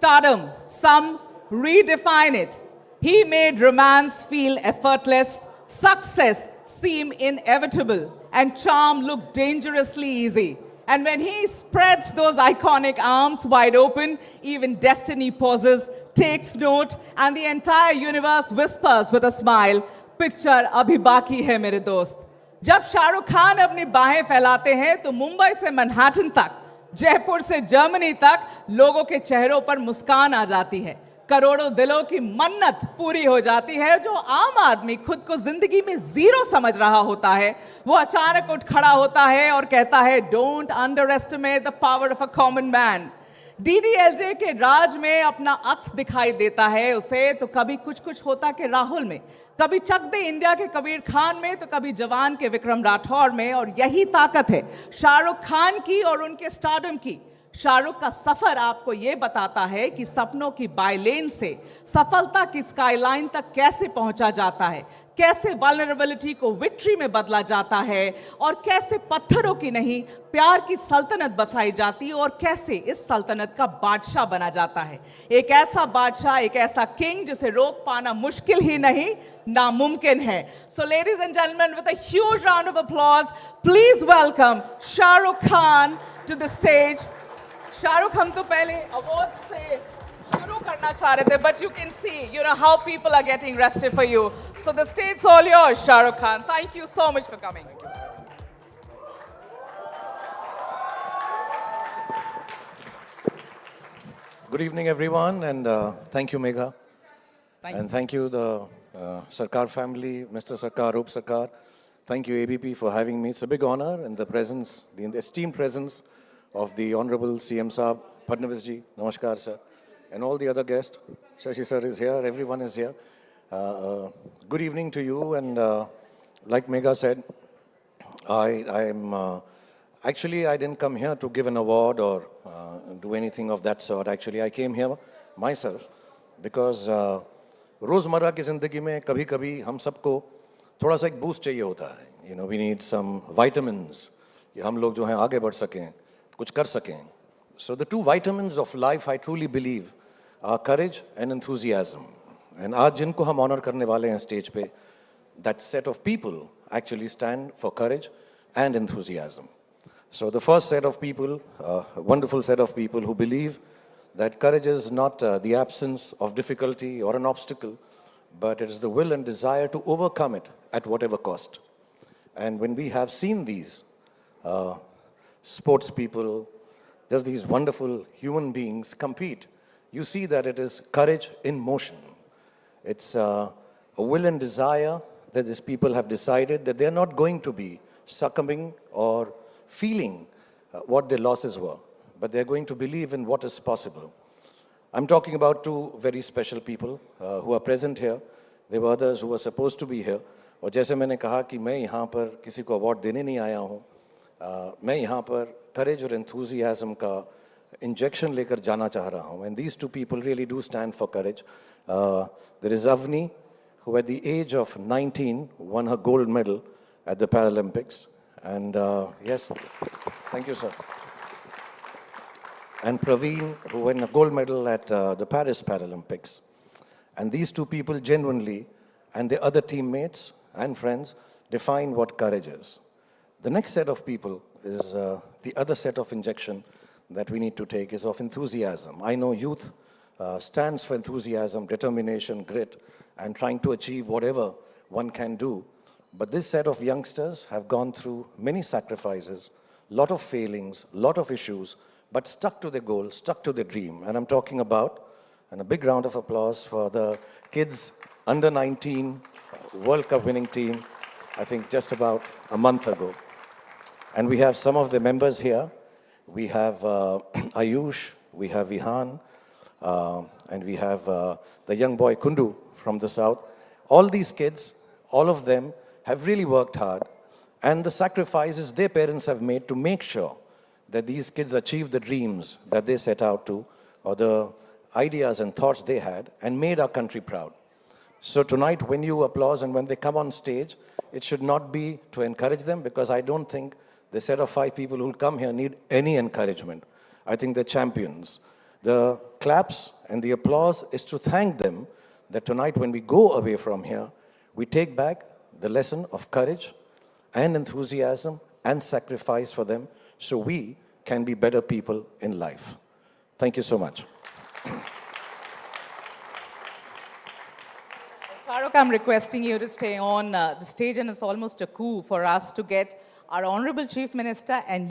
Stardom, some redefine it. He made romance feel effortless, success seem inevitable, and charm look dangerously easy. And when he spreads those iconic arms wide open, even destiny pauses, takes note, and the entire universe whispers with a smile, "Picture abhi baki hai mere dost." जब शाहरुख खान अपनी बाहें फैलाते हैं तो मुंबई से Manhattan तक, जयपुर से Germany तक लोगों के चेहरों पर मुस्कान आ जाती है। करोड़ों दिलों की मन्नत पूरी हो जाती है। जो आम आदमी खुद को जिंदगी में जीरो समझ रहा होता है, वो अचानक उठ खड़ा होता है और कहता है, don't under estimate the power of a common man. DDLJ के राज में अपना अक्स दिखाई देता है उसे, तो कभी कुछ कुछ होता के राहुल में, कभी चक दे इंडिया के कबीर खान में, तो कभी जवान के विक्रम राठौर में। और यही ताकत है शाहरुख खान की और उनके स्टारडम की। शाहरुख का सफर आपको यह बताता है कि सपनों की बायलेन से सफलता की स्काईलाइन तक कैसे पहुंचा जाता है, कैसे वल्नरेबिलिटी को विक्ट्री में बदला जाता है, और कैसे पत्थरों की नहीं प्यार की सल्तनत बसाई जाती है, और कैसे इस सल्तनत का बादशाह बना जाता है। एक ऐसा बादशाह, एक ऐसा किंग जिसे रोक पाना मुश्किल ही नहीं, नामुमकिन है। So ladies and gentlemen, with a huge round of applause, please welcome Shahrukh Khan to the stage. Shahrukh, हम तो पहले अवार्ड से शुरू करना चाह रहे थे, but you can see, how people are getting rested for you. So the stage's all yours, Shahrukh Khan. Thank you so much for coming. Good evening, everyone, and thank you, Megha. Thank you, the Sarkar family, Mr. Sarkar, Roop Sarkar. Thank you, ABP, for having me. It's a big honor in the presence, the esteemed presence of the Honorable CM Saab, Fadnavis ji, Namaskar sir, and all the other guests. Shashi sir is here, everyone is here. Good evening to you, and like Megha said, actually I didn't come here to give an award or do anything of that sort. Actually, I came here myself because रोज़मर्रा की ज़िंदगी में कभी-कभी हम सबको थोड़ा सा एक बूस्ट चाहिए होता है. We need some vitamins कि हम लोग जो हैं आगे बढ़ सकें, कुछ कर सकें. So the two vitamins of life, I truly believe, are courage and enthusiasm. And आज जिनको हम honor करने वाले हैं stage पे, that set of people actually stand for courage and enthusiasm. So the first set of people, a wonderful set of people who believe that courage is not the absence of difficulty or an obstacle, but it is the will and desire to overcome it at whatever cost. And when we have seen these sports people, just these wonderful human beings compete, you see that it is courage in motion. It's a will and desire that these people have decided that they're not going to be succumbing or feeling what their losses were, but they're going to believe in what is possible. I'm talking about two very special people who are present here. There were others who were supposed to be here. और जैसे मैंने कहा कि मैं यहाँ पर किसी को अवार्ड देने नहीं आया हूँ, मैं यहाँ पर courage और enthusiasm का injection लेकर जाना चाह रहा हूँ. And these two people really do stand for courage. There is Avni, who at the age of 19 won her gold medal at the Paralympics. And yes, thank you, sir. And Praveen, who won a gold medal at the Paris Paralympics. And these two people genuinely, and their other teammates and friends, define what courage is. The next set of people is the other set of injection that we need to take is of enthusiasm. I know youth stands for enthusiasm, determination, grit, and trying to achieve whatever one can do. But this set of youngsters have gone through many sacrifices, lot of failings, lot of issues, but stuck to their goal, stuck to their dream. And I'm talking about, and a big round of applause for the kids under 19 World Cup winning team, I think just about a month ago. And we have some of the members here. We have Ayush, we have Vihan, and we have the young boy Kundu from the south. All these kids, all of them have really worked hard, and the sacrifices their parents have made to make sure that these kids achieve the dreams that they set out to, or the ideas and thoughts they had, and made our country proud. So tonight, when you applaud and when they come on stage, it should not be to encourage them, because I don't think the set of 5 people who will come here need any encouragement. I think they're champions. The claps and the applause is to thank them that tonight when we go away from here, we take back the lesson of courage and enthusiasm and sacrifice for them so we can be better people in life. Thank you so much. Farooq, I'm requesting you to stay on the stage, and it's almost a coup for us to get our Honorable Chief Minister and